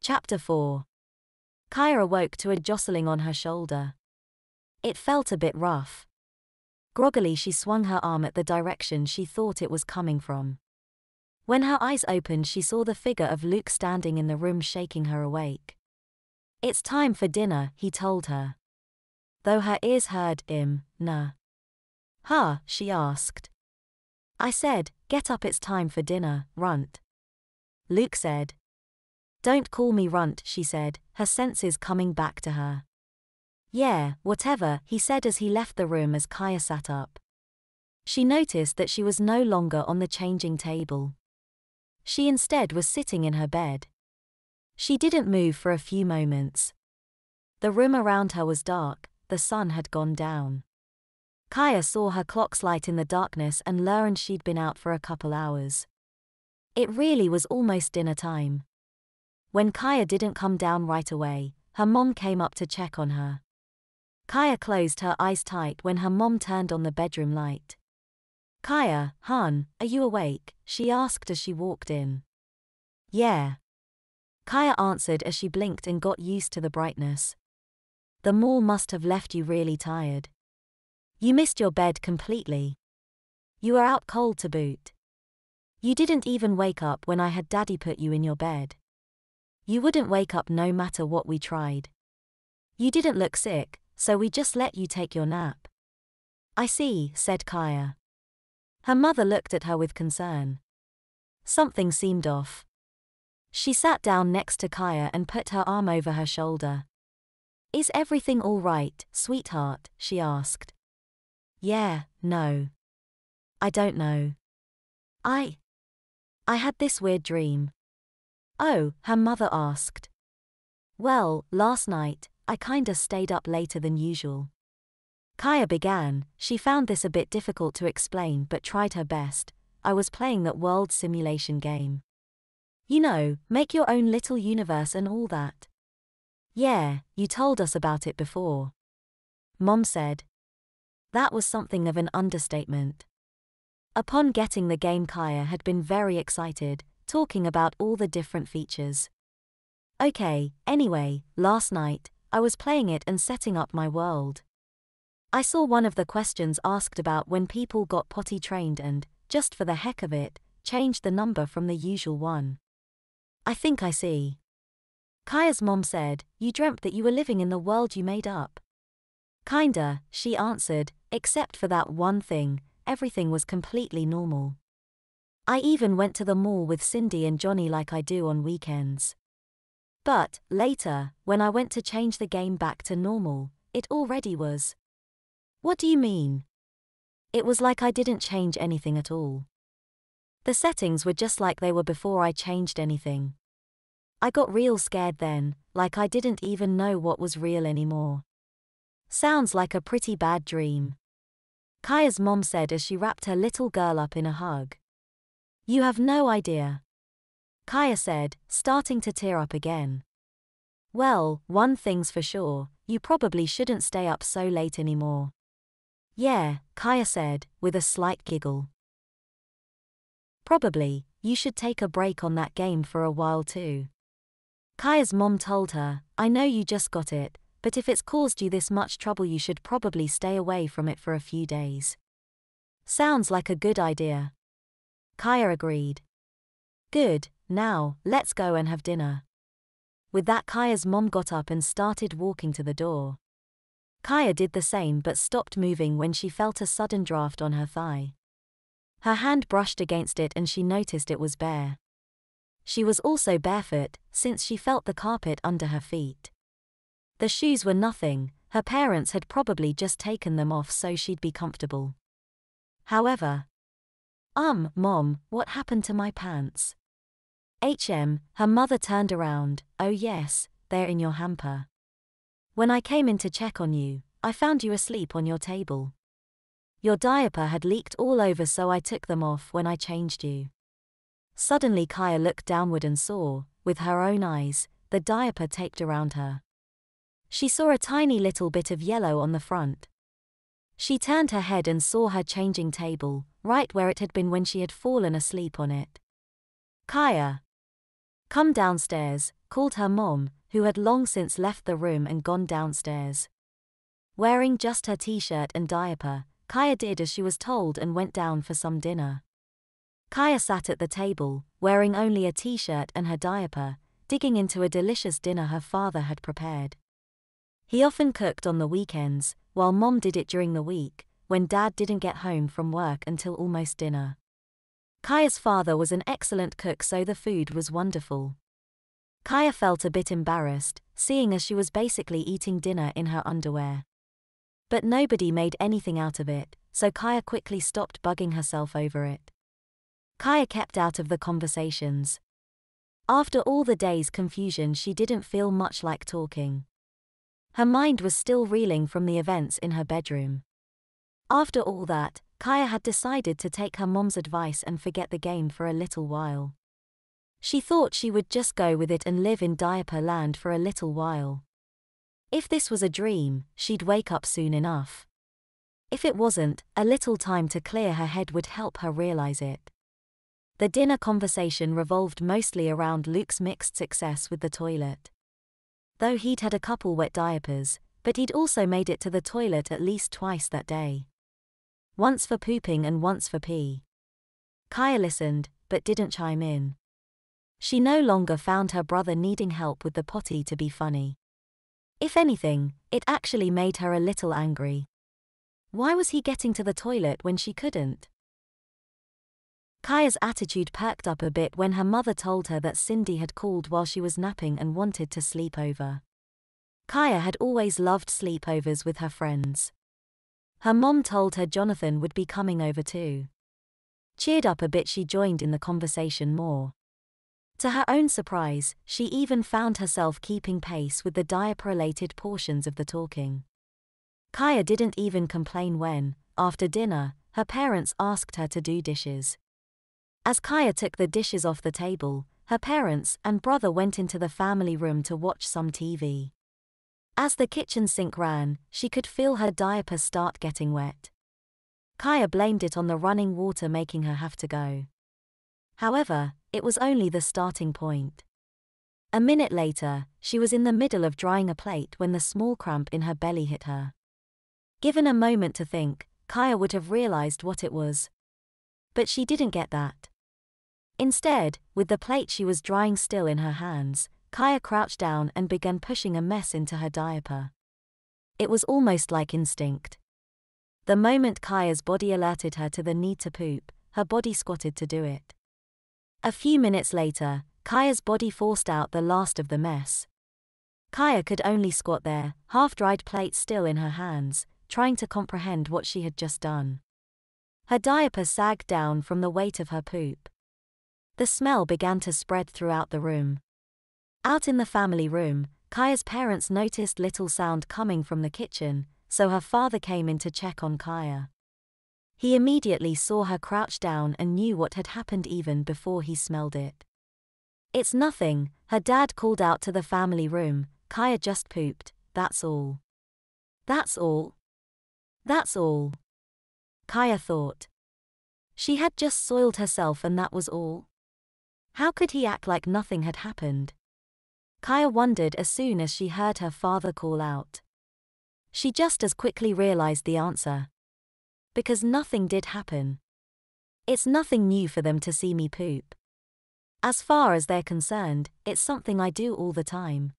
Chapter 4. Kaya awoke to a jostling on her shoulder. It felt a bit rough. Groggily she swung her arm at the direction she thought it was coming from. When her eyes opened she saw the figure of Luke standing in the room, shaking her awake. "It's time for dinner," he told her. Though her ears heard nah. "Huh?" she asked. "I said, get up, it's time for dinner, runt." Luke said. "Don't call me runt," she said, her senses coming back to her. "Yeah, whatever," he said as he left the room. As Kaya sat up, she noticed that she was no longer on the changing table. She instead was sitting in her bed. She didn't move for a few moments. The room around her was dark, the sun had gone down. Kaya saw her clock's light in the darkness and learned she'd been out for a couple hours. It really was almost dinner time. When Kaya didn't come down right away, her mom came up to check on her. Kaya closed her eyes tight when her mom turned on the bedroom light. "Kaya, hon, are you awake?" she asked as she walked in. "Yeah." Kaya answered as she blinked and got used to the brightness. "The mall must have left you really tired. You missed your bed completely. You were out cold to boot. You didn't even wake up when I had Daddy put you in your bed. You wouldn't wake up no matter what we tried. You didn't look sick, so we just let you take your nap." "I see," said Kaya. Her mother looked at her with concern. Something seemed off. She sat down next to Kaya and put her arm over her shoulder. "Is everything all right, sweetheart?" she asked. "Yeah, no. I don't know. I had this weird dream." "Oh," her mother asked. "Well, last night, I kinda stayed up later than usual." Kaya began. She found this a bit difficult to explain but tried her best. "I was playing that world simulation game. You know, make your own little universe and all that." "Yeah, you told us about it before," Mom said. That was something of an understatement. Upon getting the game, Kaya had been very excited, talking about all the different features. "Okay, anyway, last night, I was playing it and setting up my world. I saw one of the questions asked about when people got potty trained and, just for the heck of it, changed the number from the usual one." "I think I see." Kaya's mom said, "You dreamt that you were living in the world you made up." "Kinda," she answered, "except for that one thing, everything was completely normal. I even went to the mall with Cindy and Johnny like I do on weekends. But, later, when I went to change the game back to normal, it already was." "What do you mean?" "It was like I didn't change anything at all. The settings were just like they were before I changed anything. I got real scared then, like I didn't even know what was real anymore." "Sounds like a pretty bad dream," Kaya's mom said as she wrapped her little girl up in a hug. "You have no idea," Kaya said, starting to tear up again. "Well, one thing's for sure, you probably shouldn't stay up so late anymore." "Yeah," Kaya said, with a slight giggle. "Probably, you should take a break on that game for a while too." Kaya's mom told her, "I know you just got it, but if it's caused you this much trouble you should probably stay away from it for a few days." "Sounds like a good idea," Kaya agreed. "Good, now, let's go and have dinner." With that, Kaya's mom got up and started walking to the door. Kaya did the same but stopped moving when she felt a sudden draft on her thigh. Her hand brushed against it and she noticed it was bare. She was also barefoot, since she felt the carpet under her feet. The shoes were nothing, her parents had probably just taken them off so she'd be comfortable. However, Mom, what happened to my pants?" Her mother turned around. "Oh yes, they're in your hamper. When I came in to check on you, I found you asleep on your table. Your diaper had leaked all over so I took them off when I changed you." Suddenly Kaya looked downward and saw, with her own eyes, the diaper taped around her. She saw a tiny little bit of yellow on the front. She turned her head and saw her changing table, right where it had been when she had fallen asleep on it. "Kaya, come downstairs," called her mom, who had long since left the room and gone downstairs. Wearing just her t-shirt and diaper, Kaya did as she was told and went down for some dinner. Kaya sat at the table, wearing only a t-shirt and her diaper, digging into a delicious dinner her father had prepared. He often cooked on the weekends, while Mom did it during the week, when Dad didn't get home from work until almost dinner. Kaya's father was an excellent cook, so the food was wonderful. Kaya felt a bit embarrassed, seeing as she was basically eating dinner in her underwear. But nobody made anything out of it, so Kaya quickly stopped bugging herself over it. Kaya kept out of the conversations. After all the day's confusion, she didn't feel much like talking. Her mind was still reeling from the events in her bedroom. After all that, Kaya had decided to take her mom's advice and forget the game for a little while. She thought she would just go with it and live in diaper land for a little while. If this was a dream, she'd wake up soon enough. If it wasn't, a little time to clear her head would help her realize it. The dinner conversation revolved mostly around Luke's mixed success with the toilet. Though he'd had a couple wet diapers, but he'd also made it to the toilet at least twice that day. Once for pooping and once for pee. Kaya listened, but didn't chime in. She no longer found her brother needing help with the potty to be funny. If anything, it actually made her a little angry. Why was he getting to the toilet when she couldn't? Kaya's attitude perked up a bit when her mother told her that Cindy had called while she was napping and wanted to sleep over. Kaya had always loved sleepovers with her friends. Her mom told her Jonathan would be coming over too. Cheered up a bit, she joined in the conversation more. To her own surprise, she even found herself keeping pace with the diaper-related portions of the talking. Kaya didn't even complain when, after dinner, her parents asked her to do dishes. As Kaya took the dishes off the table, her parents and brother went into the family room to watch some TV. As the kitchen sink ran, she could feel her diaper start getting wet. Kaya blamed it on the running water making her have to go. However, it was only the starting point. A minute later, she was in the middle of drying a plate when the small cramp in her belly hit her. Given a moment to think, Kaya would have realized what it was. But she didn't get that. Instead, with the plate she was drying still in her hands, Kaya crouched down and began pushing a mess into her diaper. It was almost like instinct. The moment Kaya's body alerted her to the need to poop, her body squatted to do it. A few minutes later, Kaya's body forced out the last of the mess. Kaya could only squat there, half-dried plate still in her hands, trying to comprehend what she had just done. Her diaper sagged down from the weight of her poop. The smell began to spread throughout the room. Out in the family room, Kaya's parents noticed little sound coming from the kitchen, so her father came in to check on Kaya. He immediately saw her crouch down and knew what had happened even before he smelled it. "It's nothing," her dad called out to the family room. "Kaya just pooped, that's all." "That's all? That's all?" Kaya thought. She had just soiled herself and that was all? How could he act like nothing had happened? Kaya wondered as soon as she heard her father call out. She just as quickly realized the answer. Because nothing did happen. It's nothing new for them to see me poop. As far as they're concerned, it's something I do all the time.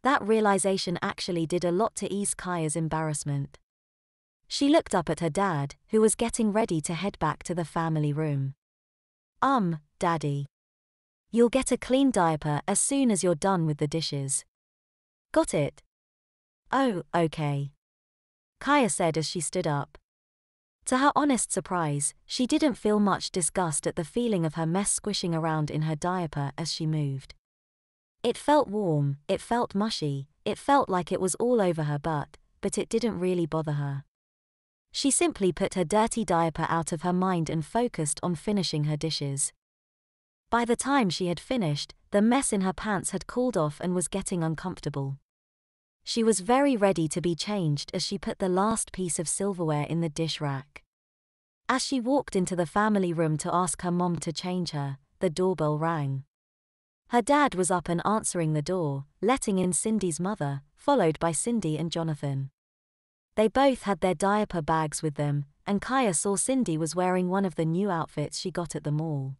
That realization actually did a lot to ease Kaya's embarrassment. She looked up at her dad, who was getting ready to head back to the family room. Daddy. You'll get a clean diaper as soon as you're done with the dishes. Got it? Oh, okay. Kaya said as she stood up. To her honest surprise, she didn't feel much disgust at the feeling of her mess squishing around in her diaper as she moved. It felt warm, it felt mushy, it felt like it was all over her butt, but it didn't really bother her. She simply put her dirty diaper out of her mind and focused on finishing her dishes. By the time she had finished, the mess in her pants had cooled off and was getting uncomfortable. She was very ready to be changed as she put the last piece of silverware in the dish rack. As she walked into the family room to ask her mom to change her, the doorbell rang. Her dad was up and answering the door, letting in Cindy's mother, followed by Cindy and Jonathan. They both had their diaper bags with them, and Kaya saw Cindy was wearing one of the new outfits she got at the mall.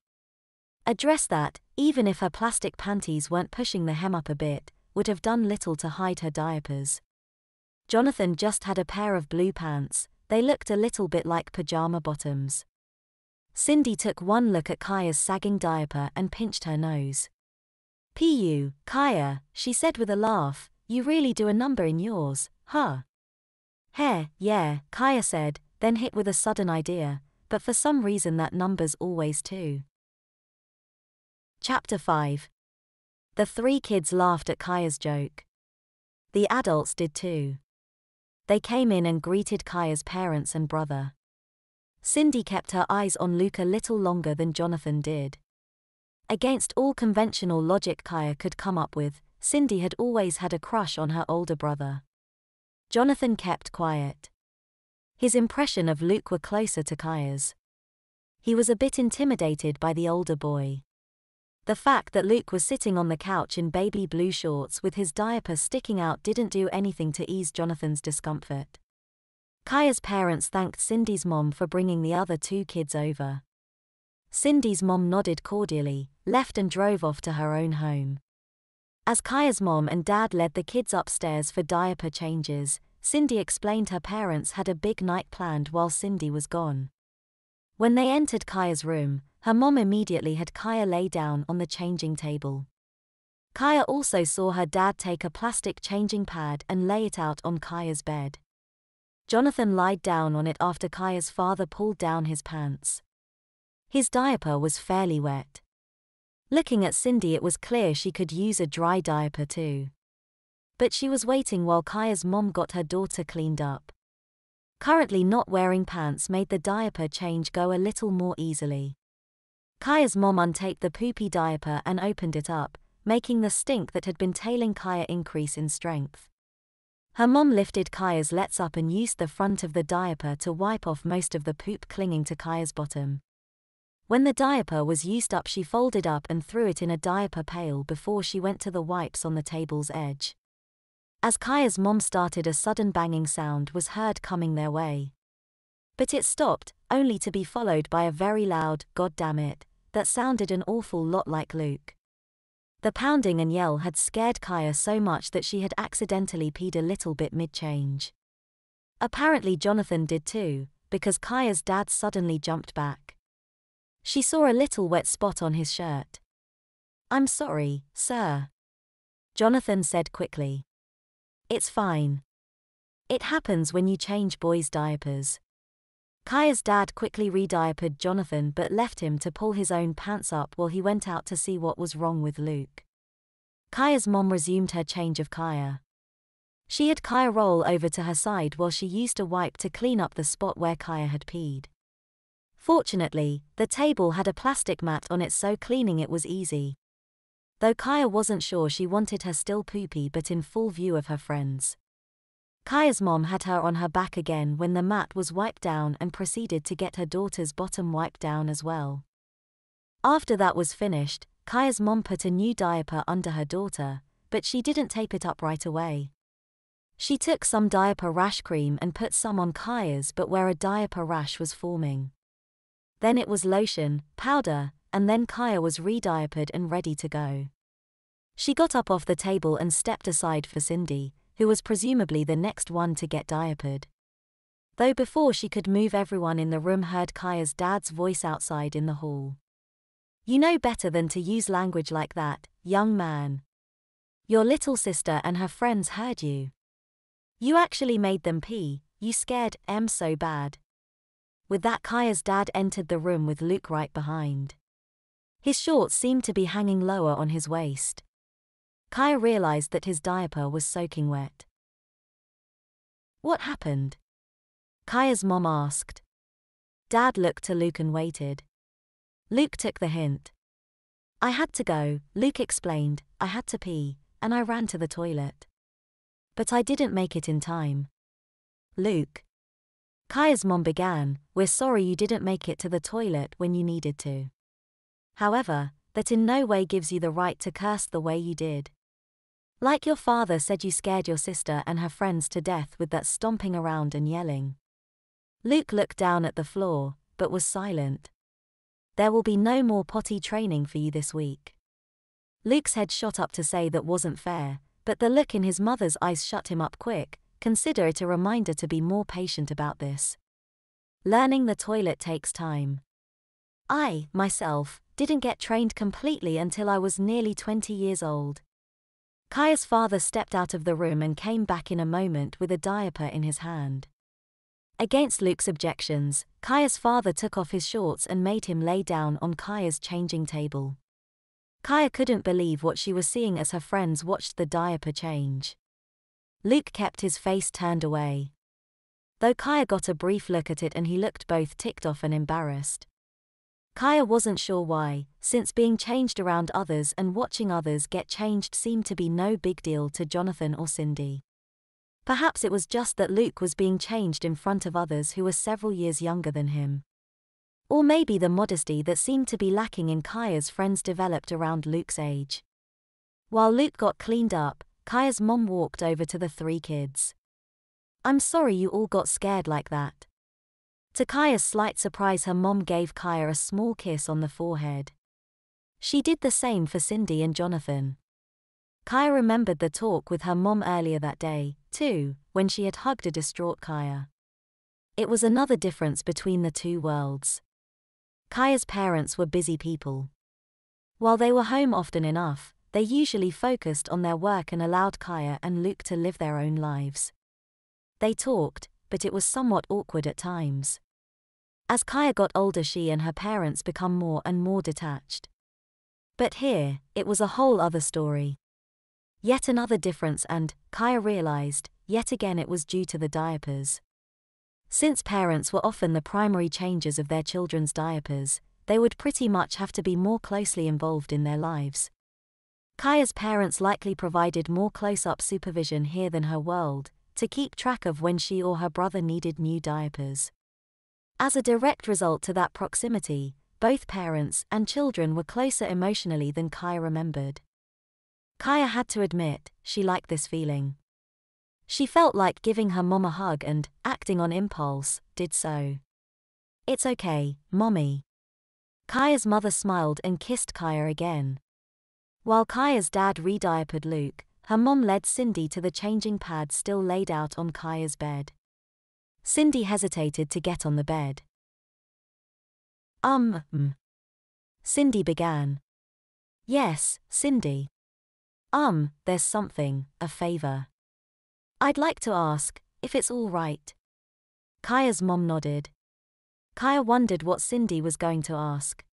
A dress that, even if her plastic panties weren't pushing the hem up a bit, would have done little to hide her diapers. Jonathan just had a pair of blue pants. They looked a little bit like pajama bottoms. Cindy took one look at Kaya's sagging diaper and pinched her nose. "Pu, Kaya," she said with a laugh, "you really do a number in yours, huh?" "Heh, yeah," Kaya said, then hit with a sudden idea, but for some reason that number's always 2. Chapter 5. The 3 kids laughed at Kaya's joke. The adults did too. They came in and greeted Kaya's parents and brother. Cindy kept her eyes on Luke a little longer than Jonathan did. Against all conventional logic Kaya could come up with, Cindy had always had a crush on her older brother. Jonathan kept quiet. His impression of Luke were closer to Kaya's. He was a bit intimidated by the older boy. The fact that Luke was sitting on the couch in baby blue shorts with his diaper sticking out didn't do anything to ease Jonathan's discomfort. Kaya's parents thanked Cindy's mom for bringing the other 2 kids over. Cindy's mom nodded cordially, left and drove off to her own home. As Kaya's mom and dad led the kids upstairs for diaper changes, Cindy explained her parents had a big night planned while Cindy was gone. When they entered Kaya's room, her mom immediately had Kaya lay down on the changing table. Kaya also saw her dad take a plastic changing pad and lay it out on Kaya's bed. Jonathan lied down on it after Kaya's father pulled down his pants. His diaper was fairly wet. Looking at Cindy, it was clear she could use a dry diaper too. But she was waiting while Kaya's mom got her daughter cleaned up. Currently not wearing pants made the diaper change go a little more easily. Kaya's mom untaped the poopy diaper and opened it up, making the stink that had been tailing Kaya increase in strength. Her mom lifted Kaya's lets up and used the front of the diaper to wipe off most of the poop clinging to Kaya's bottom. When the diaper was used up, she folded up and threw it in a diaper pail before she went to the wipes on the table's edge. As Kaya's mom started, a sudden banging sound was heard coming their way. But it stopped, only to be followed by a very loud "God damn it" that sounded an awful lot like Luke. The pounding and yell had scared Kaya so much that she had accidentally peed a little bit mid-change. Apparently Jonathan did too, because Kaya's dad suddenly jumped back. She saw a little wet spot on his shirt. "I'm sorry, sir," Jonathan said quickly. "It's fine. It happens when you change boys' diapers." Kaya's dad quickly re-diapered Jonathan but left him to pull his own pants up while he went out to see what was wrong with Luke. Kaya's mom resumed her change of Kaya. She had Kaya roll over to her side while she used a wipe to clean up the spot where Kaya had peed. Fortunately, the table had a plastic mat on it, so cleaning it was easy. Though Kaya wasn't sure she wanted her still poopy but in full view of her friends. Kaya's mom had her on her back again when the mat was wiped down and proceeded to get her daughter's bottom wiped down as well. After that was finished, Kaya's mom put a new diaper under her daughter, but she didn't tape it up right away. She took some diaper rash cream and put some on Kaya's but where a diaper rash was forming. Then it was lotion, powder, and then Kaya was re-diapered and ready to go. She got up off the table and stepped aside for Cindy, who was presumably the next one to get diapered. Though before she could move, everyone in the room heard Kaya's dad's voice outside in the hall. "You know better than to use language like that, young man. Your little sister and her friends heard you. You actually made them pee, you scared em so bad." With that, Kaya's dad entered the room with Luke right behind. His shorts seemed to be hanging lower on his waist. Kaya realized that his diaper was soaking wet. "What happened?" Kaya's mom asked. Dad looked to Luke and waited. Luke took the hint. "I had to go," Luke explained. "I had to pee, and I ran to the toilet. But I didn't make it in time." "Luke," Kaya's mom began, "we're sorry you didn't make it to the toilet when you needed to. However, that in no way gives you the right to curse the way you did. Like your father said you scared your sister and her friends to death with that stomping around and yelling. Luke looked down at the floor, but was silent. There will be no more potty training for you this week. Luke's head shot up to say that wasn't fair, but the look in his mother's eyes shut him up quick. Consider it a reminder to be more patient about this. Learning the toilet takes time. I, myself, didn't get trained completely until I was nearly 20 years old. Kaya's father stepped out of the room and came back in a moment with a diaper in his hand. Against Luke's objections, Kaya's father took off his shorts and made him lay down on Kaya's changing table. Kaya couldn't believe what she was seeing as her friends watched the diaper change. Luke kept his face turned away. Though Kaya got a brief look at it and he looked both ticked off and embarrassed. Kaya wasn't sure why, since being changed around others and watching others get changed seemed to be no big deal to Jonathan or Cindy. Perhaps it was just that Luke was being changed in front of others who were several years younger than him. Or maybe the modesty that seemed to be lacking in Kaya's friends developed around Luke's age. While Luke got cleaned up, Kaya's mom walked over to the three kids. "I'm sorry you all got scared like that." To Kaya's slight surprise, her mom gave Kaya a small kiss on the forehead. She did the same for Cindy and Jonathan. Kaya remembered the talk with her mom earlier that day, too, when she had hugged a distraught Kaya. It was another difference between the two worlds. Kaya's parents were busy people. While they were home often enough, they usually focused on their work and allowed Kaya and Luke to live their own lives. They talked, but it was somewhat awkward at times. As Kaya got older, she and her parents become more and more detached. But here, it was a whole other story. Yet another difference, and, Kaya realized, yet again it was due to the diapers. Since parents were often the primary changers of their children's diapers, they would pretty much have to be more closely involved in their lives. Kaya's parents likely provided more close-up supervision here than her world, to keep track of when she or her brother needed new diapers. As a direct result to that proximity, both parents and children were closer emotionally than Kaya remembered. Kaya had to admit, she liked this feeling. She felt like giving her mom a hug and, acting on impulse, did so. "It's okay, Mommy." Kaya's mother smiled and kissed Kaya again. While Kaya's dad re-diapered Luke, her mom led Cindy to the changing pad still laid out on Kaya's bed. Cindy hesitated to get on the bed. Cindy began. "Yes, Cindy. There's something, a favor. I'd like to ask, if it's all right." Kaya's mom nodded. Kaya wondered what Cindy was going to ask.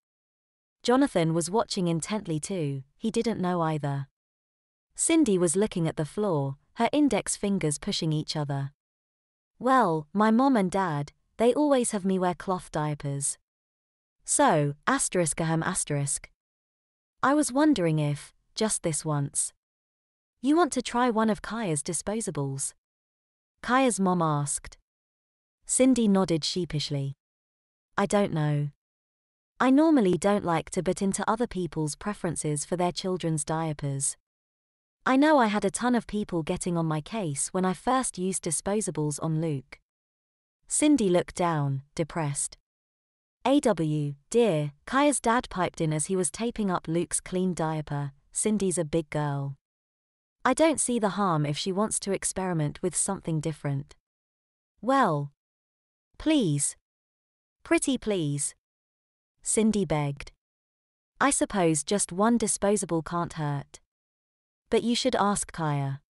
Jonathan was watching intently too, he didn't know either. Cindy was looking at the floor, her index fingers pushing each other. "Well, my mom and dad, they always have me wear cloth diapers. So, ***. I was wondering if, just this once, you want to try one of Kaya's disposables?" Kaya's mom asked. Cindy nodded sheepishly. "I don't know. I normally don't like to butt into other people's preferences for their children's diapers. I know I had a ton of people getting on my case when I first used disposables on Luke." Cindy looked down, depressed. Dear, Kaya's dad piped in as he was taping up Luke's clean diaper. "Cindy's a big girl. I don't see the harm if she wants to experiment with something different." "Well, please. Pretty please," Cindy begged. "I suppose just one disposable can't hurt. But you should ask Kaya.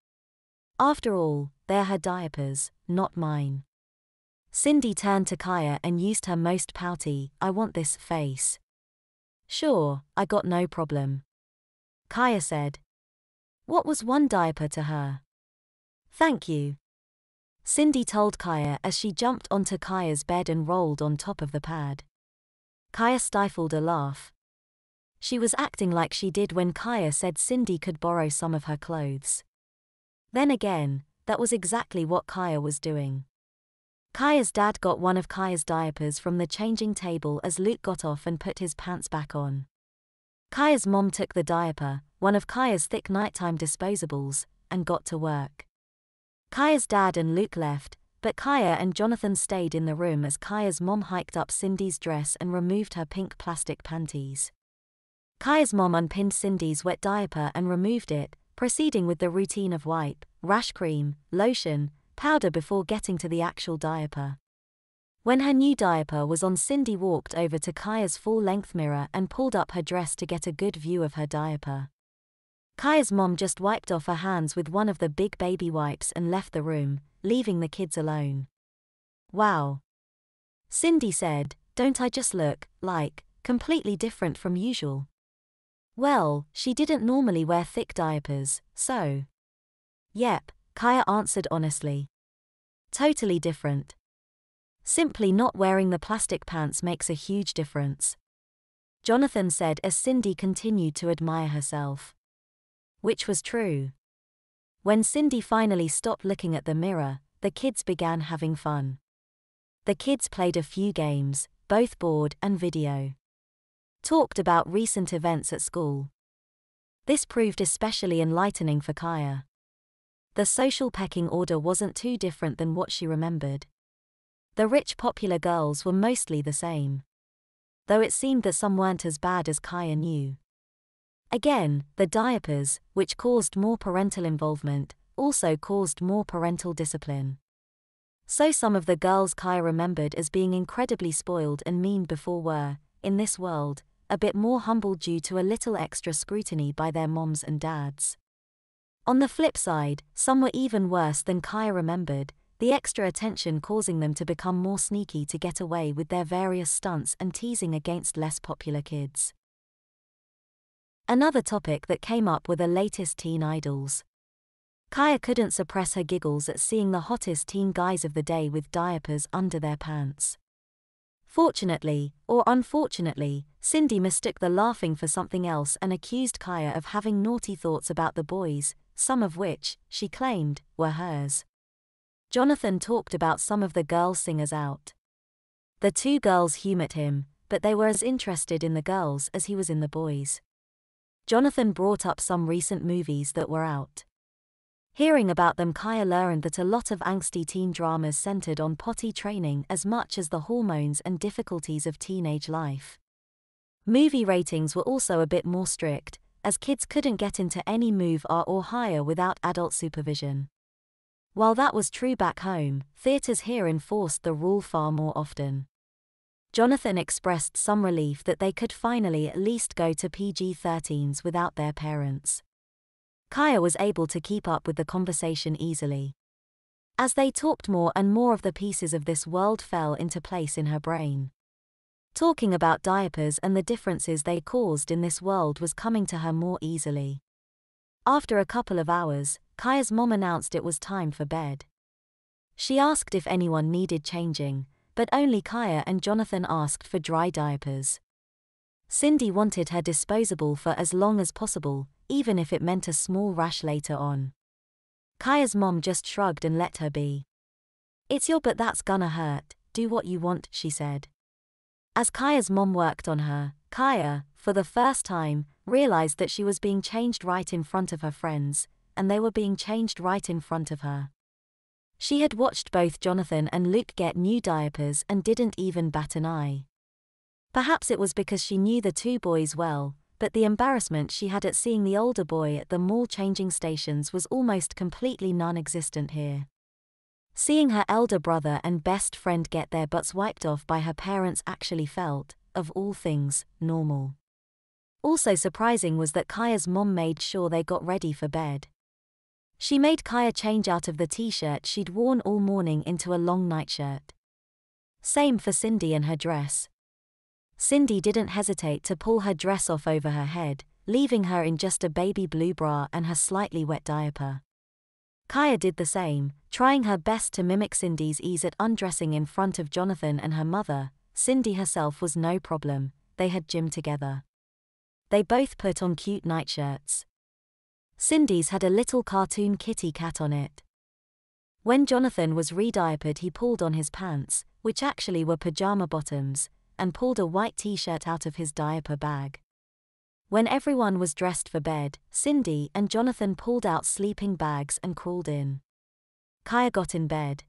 After all, they're her diapers, not mine." Cindy turned to Kaya and used her most pouty, "I want this" face. "Sure, I got no problem," Kaya said. What was one diaper to her? "Thank you," Cindy told Kaya as she jumped onto Kaya's bed and rolled on top of the pad. Kaya stifled a laugh. She was acting like she did when Kaya said Cindy could borrow some of her clothes. Then again, that was exactly what Kaya was doing. Kaya's dad got one of Kaya's diapers from the changing table as Luke got off and put his pants back on. Kaya's mom took the diaper, one of Kaya's thick nighttime disposables, and got to work. Kaya's dad and Luke left, but Kaya and Jonathan stayed in the room as Kaya's mom hiked up Cindy's dress and removed her pink plastic panties. Kaya's mom unpinned Cindy's wet diaper and removed it, proceeding with the routine of wipe, rash cream, lotion, powder before getting to the actual diaper. When her new diaper was on, Cindy walked over to Kaya's full-length mirror and pulled up her dress to get a good view of her diaper. Kaya's mom just wiped off her hands with one of the big baby wipes and left the room, leaving the kids alone. "Wow," Cindy said, "don't I just look, like, completely different from usual?" Well, she didn't normally wear thick diapers, so. "Yep," Kaya answered honestly. "Totally different. Simply not wearing the plastic pants makes a huge difference," Jonathan said as Cindy continued to admire herself. Which was true. When Cindy finally stopped looking at the mirror, the kids began having fun. The kids played a few games, both board and video. Talked about recent events at school. This proved especially enlightening for Kaya. The social pecking order wasn't too different than what she remembered. The rich popular girls were mostly the same. Though it seemed that some weren't as bad as Kaya knew. Again, the diapers, which caused more parental involvement, also caused more parental discipline. So some of the girls Kaya remembered as being incredibly spoiled and mean before were, in this world, a bit more humble due to a little extra scrutiny by their moms and dads. On the flip side, some were even worse than Kaya remembered, the extra attention causing them to become more sneaky to get away with their various stunts and teasing against less popular kids. Another topic that came up were the latest teen idols. Kaya couldn't suppress her giggles at seeing the hottest teen guys of the day with diapers under their pants. Fortunately, or unfortunately, Cindy mistook the laughing for something else and accused Kaya of having naughty thoughts about the boys, some of which, she claimed, were hers. Jonathan talked about some of the girl singers out. The two girls humored him, but they were as interested in the girls as he was in the boys. Jonathan brought up some recent movies that were out. Hearing about them, Kaya learned that a lot of angsty teen dramas centered on potty training as much as the hormones and difficulties of teenage life. Movie ratings were also a bit more strict, as kids couldn't get into any move R or higher without adult supervision. While that was true back home, theaters here enforced the rule far more often. Jonathan expressed some relief that they could finally at least go to PG-13s without their parents. Kaya was able to keep up with the conversation easily. As they talked, more and more of the pieces of this world fell into place in her brain. Talking about diapers and the differences they caused in this world was coming to her more easily. After a couple of hours, Kaya's mom announced it was time for bed. She asked if anyone needed changing, but only Kaya and Jonathan asked for dry diapers. Cindy wanted her disposable for as long as possible, even if it meant a small rash later on. Kaya's mom just shrugged and let her be. "It's your butt that's gonna hurt, do what you want," she said. As Kaya's mom worked on her, Kaya, for the first time, realized that she was being changed right in front of her friends, and they were being changed right in front of her. She had watched both Jonathan and Luke get new diapers and didn't even bat an eye. Perhaps it was because she knew the two boys well, but the embarrassment she had at seeing the older boy at the mall changing stations was almost completely non-existent here. Seeing her elder brother and best friend get their butts wiped off by her parents actually felt, of all things, normal. Also surprising was that Kaya's mom made sure they got ready for bed. She made Kaya change out of the t-shirt she'd worn all morning into a long nightshirt. Same for Cindy and her dress. Cindy didn't hesitate to pull her dress off over her head, leaving her in just a baby blue bra and her slightly wet diaper. Kaya did the same, trying her best to mimic Cindy's ease at undressing in front of Jonathan and her mother. Cindy herself was no problem, they had gym together. They both put on cute nightshirts. Cindy's had a little cartoon kitty cat on it. When Jonathan was re-diapered, he pulled on his pants, which actually were pajama bottoms, and pulled a white t-shirt out of his diaper bag. When everyone was dressed for bed, Cindy and Jonathan pulled out sleeping bags and crawled in. Kaya got in bed.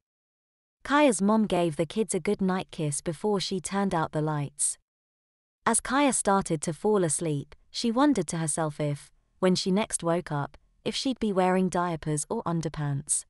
Kaya's mom gave the kids a good night kiss before she turned out the lights. As Kaya started to fall asleep, she wondered to herself if, when she next woke up, if she'd be wearing diapers or underpants.